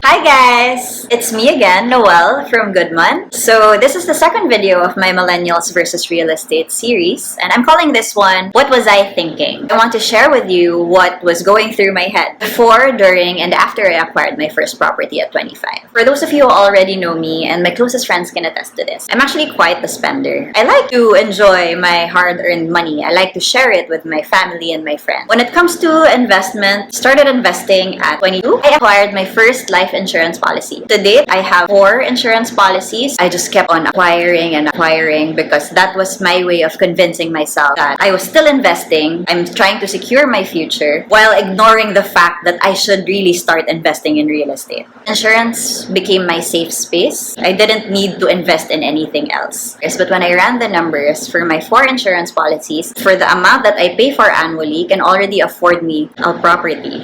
Hi guys! It's me again, Noelle from Goodman. So this is the second video of my Millennials versus Real Estate series, and I'm calling this one, What Was I Thinking? I want to share with you what was going through my head before, during, and after I acquired my first property at 25. For those of you who already know me, and my closest friends can attest to this, I'm actually quite the spender. I like to enjoy my hard-earned money. I like to share it with my family and my friends. When it comes to investment, started investing at 22. I acquired my first life insurance policy. To date, I have 4 insurance policies. I just kept on acquiring and acquiring because that was my way of convincing myself that I was still investing. I'm trying to secure my future while ignoring the fact that I should really start investing in real estate. Insurance became my safe space. I didn't need to invest in anything else. Yes, but when I ran the numbers for my 4 insurance policies, for the amount that I pay for annually can already afford me a property.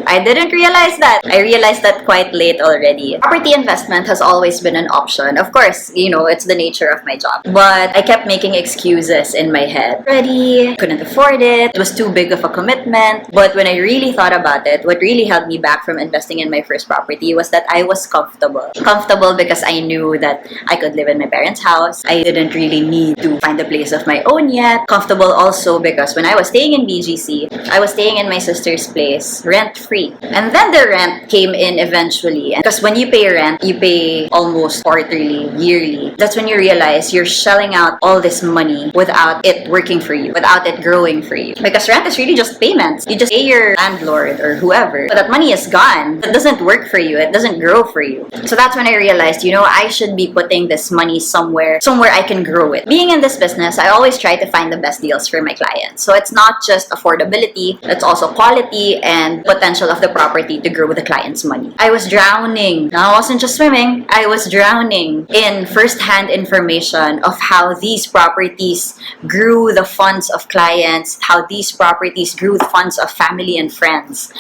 I didn't realize that. I realized that quite late already. Property investment has always been an option. Of course, you know, it's the nature of my job. But I kept making excuses in my head. Ready, couldn't afford it, it was too big of a commitment. But when I really thought about it, what really held me back from investing in my first property was that I was comfortable. Comfortable because I knew that I could live in my parents' house. I didn't really need to find a place of my own yet. Comfortable also because when I was staying in BGC, I was staying in my sister's place, rent-free. And then the rent came in eventually. Because when you pay rent, you pay almost quarterly, yearly. That's when you realize you're shelling out all this money without it working for you, without it growing for you. Because rent is really just payments. You just pay your landlord or whoever, but that money is gone. It doesn't work for you. It doesn't grow for you. So that's when I realized, you know, I should be putting this money somewhere I can grow it. Being in this business, I always try to find the best deals for my clients. So it's not just affordability, it's also quality and potential of the property to grow the client's money. I was drowning. Now, I wasn't just swimming, I was drowning in first-hand information of how these properties grew the funds of clients, how these properties grew the funds of family and friends.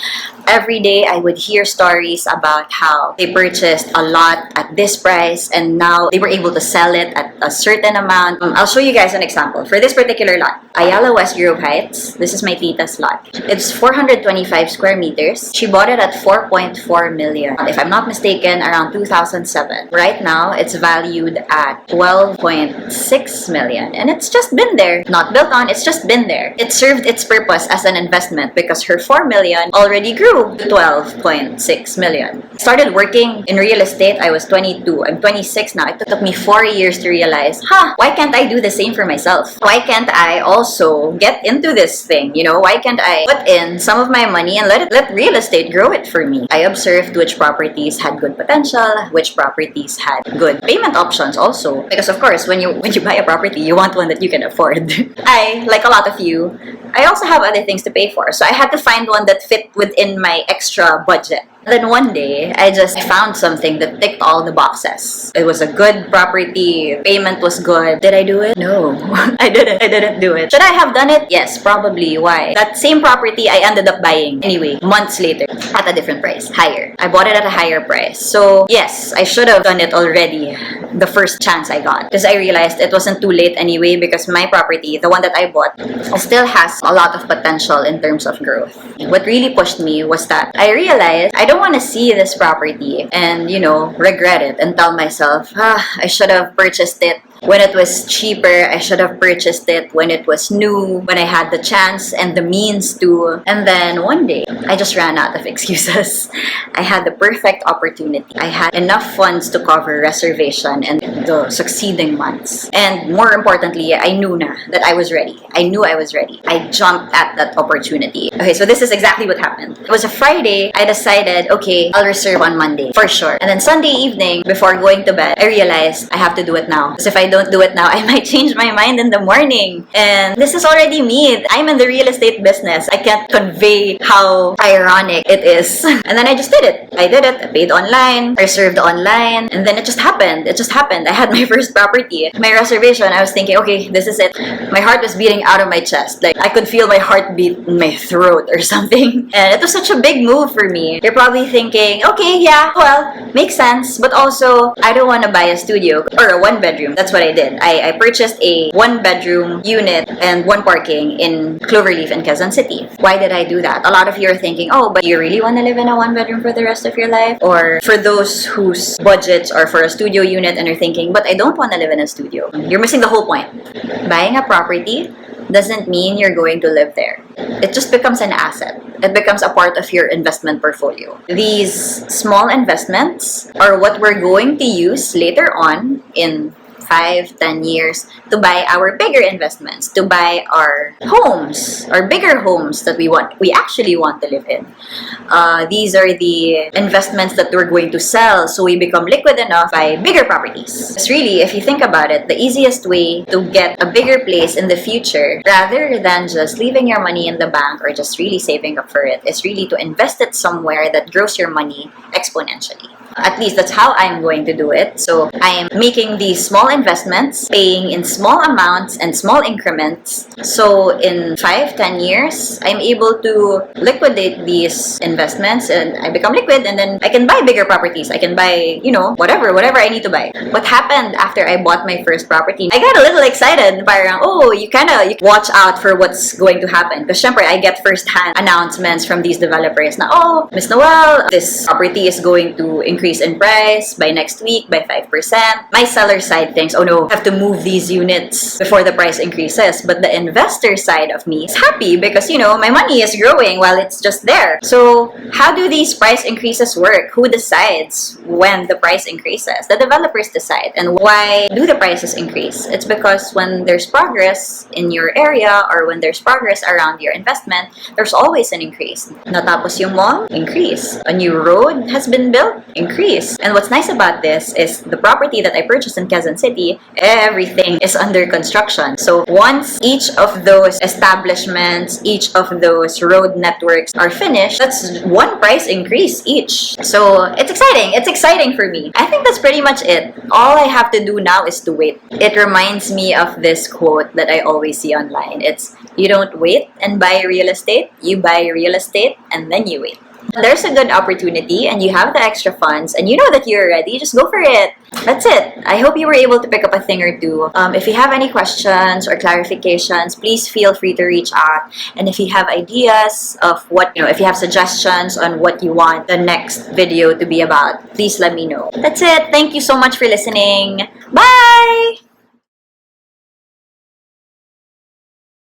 Every day, I would hear stories about how they purchased a lot at this price and now they were able to sell it at a certain amount. I'll show you guys an example. For this particular lot, Ayala West Grove Heights, this is my tita's lot. It's 425 square meters. She bought it at 4.4 million. If I'm not mistaken, around 2007. Right now, it's valued at 12.6 million. And it's just been there. Not built on, it's just been there. It served its purpose as an investment because her 4 million already grew to 12.6 million. Started working in real estate, I was 22. I'm 26 now. It took me 4 years to realize, why can't I do the same for myself? Why can't I also get into this thing? You know, why can't I put in some of my money and let real estate grow it for me? I observed which properties had good potential, which properties had good payment options also. Because of course, when you buy a property, you want one that you can afford. I, like a lot of you, I also have other things to pay for. So I had to find one that fit within my extra budget. Then one day, I found something that ticked all the boxes. It was a good property, payment was good. Did I do it? No, I didn't do it. Should I have done it? Yes, probably. Why? That same property I ended up buying anyway, months later, at a different price, higher. I bought it at a higher price. So yes, I should have done it already the first chance I got. Because I realized it wasn't too late anyway because my property, the one that I bought, still has a lot of potential in terms of growth. What really pushed me was that I realized I don't want to see this property and, you know, regret it and tell myself, I should have purchased it when it was cheaper. I should have purchased it when it was new, when I had the chance and the means to. And then one day, I just ran out of excuses. I had the perfect opportunity. I had enough funds to cover reservation and the succeeding months. And more importantly, I knew that I was ready. I knew I was ready. I jumped at that opportunity. Okay, so this is exactly what happened. It was a Friday. I decided, okay, I'll reserve on Monday for sure. And then Sunday evening, before going to bed, I realized I have to do it now. Because if I don't do it now, I might change my mind in the morning. And this is already me. I'm in the real estate business. I can't convey how ironic it is. And then I just did it. I did it. I paid online, reserved online, and then it just happened. It just happened. I had my first property. My reservation, I was thinking, okay, this is it. My heart was beating out of my chest. Like, I could feel my heart beat in my throat or something. And it was such a big move for me. You're probably thinking, okay, yeah, well, makes sense. But also, I don't want to buy a studio or a 1-bedroom. That's what what I did. I purchased a 1-bedroom unit and 1 parking in Cloverleaf in Quezon City. Why did I do that? A lot of you are thinking, oh, but you really want to live in a 1-bedroom for the rest of your life? Or for those whose budgets are for a studio unit and are thinking, but I don't want to live in a studio. You're missing the whole point. Buying a property doesn't mean you're going to live there. It just becomes an asset. It becomes a part of your investment portfolio. These small investments are what we're going to use later on in 5-10 years to buy our bigger investments, to buy our homes, our bigger homes that we actually want to live in. These are the investments that we're going to sell so we become liquid enough to buy bigger properties. It's really, if you think about it, the easiest way to get a bigger place in the future, rather than just leaving your money in the bank or just really saving up for it, is really to invest it somewhere that grows your money exponentially. At least that's how I'm going to do it. So I am making these small investments, paying in small amounts and small increments. So in 5-10 years, I'm able to liquidate these investments and I become liquid, and then I can buy bigger properties. I can buy, whatever I need to buy. What happened after I bought my first property? I got a little excited. Parang, you watch out for what's going to happen. Because syempre, I get first-hand announcements from these developers na, Miss Noelle, this property is going to increase in price by next week by 5%. My seller side thinks, oh no, I have to move these units before the price increases. But the investor side of me is happy because, my money is growing while it's just there. So how do these price increases work? Who decides when the price increases? The developers decide. And why do the prices increase? It's because when there's progress in your area or when there's progress around your investment, there's always an increase. Natapos yung mall, increase. A new road has been built, increase. And what's nice about this is the property that I purchased in Quezon City, everything is under construction. So once each of those establishments, each of those road networks are finished, that's one price increase each. So it's exciting. It's exciting for me. I think that's pretty much it. All I have to do now is to wait. It reminds me of this quote that I always see online. It's, you don't wait and buy real estate, you buy real estate and then you wait. There's a good opportunity and you have the extra funds and you know that you're ready, just go for it. That's it. I hope you were able to pick up a thing or two. If you have any questions or clarifications, please feel free to reach out. And if you have ideas of what, if you have suggestions on what you want the next video to be about, please let me know. That's it. Thank you so much for listening. Bye!